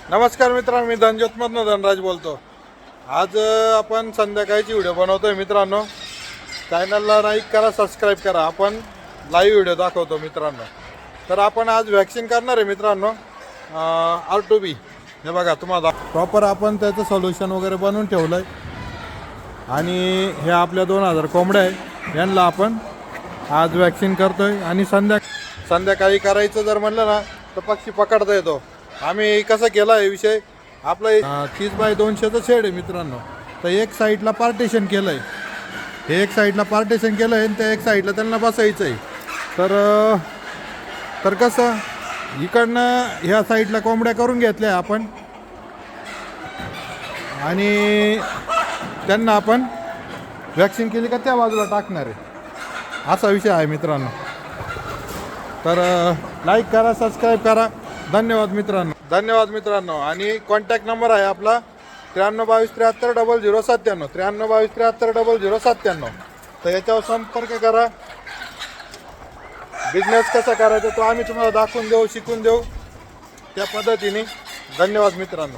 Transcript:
नमस्कार मित्रांनो, मी धनज्योतमधनं धनराज बोलतो। आज आपण संध्याकाळची व्हिडिओ बनवतोय मित्रांनो। चॅनलला लाईक करा, सबस्क्राईब करा। आपण लाईव्ह व्हिडिओ दाखवतो मित्रांनो। तर आपण आज वॅक्सिन करणार आहे मित्रांनो, R2B। हे बघा तुम्हाला प्रॉपर आपण त्याचं सोल्युशन वगैरे बनवून ठेवलं आहे आणि हे आपल्या 2000 कोंबड्या आहे, यांना आपण आज वॅक्सिन करतोय। आणि संध्याकाळी करायचं जर म्हणलं ना तर पक्षी पकडता येतो। आम्ही कसं केला आहे विषय, आपलं 30 बाय 200चं शेड आहे मित्रांनो। तर एक साईडला पार्टिशन केलं आहे, हे एक साईडला पार्टिशन केलं आहे आणि त्या एक साईडला त्यांना बसायचं आहे। तर कसं इकडनं ह्या साईडला कोंबड्या करून घेतल्या आपण आणि त्यांना आपण वॅक्सिन केली का त्या बाजूला टाकणार आहे, असा विषय आहे मित्रांनो। तर लाईक करा, सबस्क्राईब करा। धन्यवाद मित्रांनो। आणि कॉन्टॅक्ट नंबर आहे आपला 9322730097 9322730097। तर याच्यावर संपर्क करा। बिझनेस कसा करायचा तो आम्ही तुम्हाला दाखवून देऊ, शिकून देऊ त्या पद्धतीने। धन्यवाद मित्रांनो।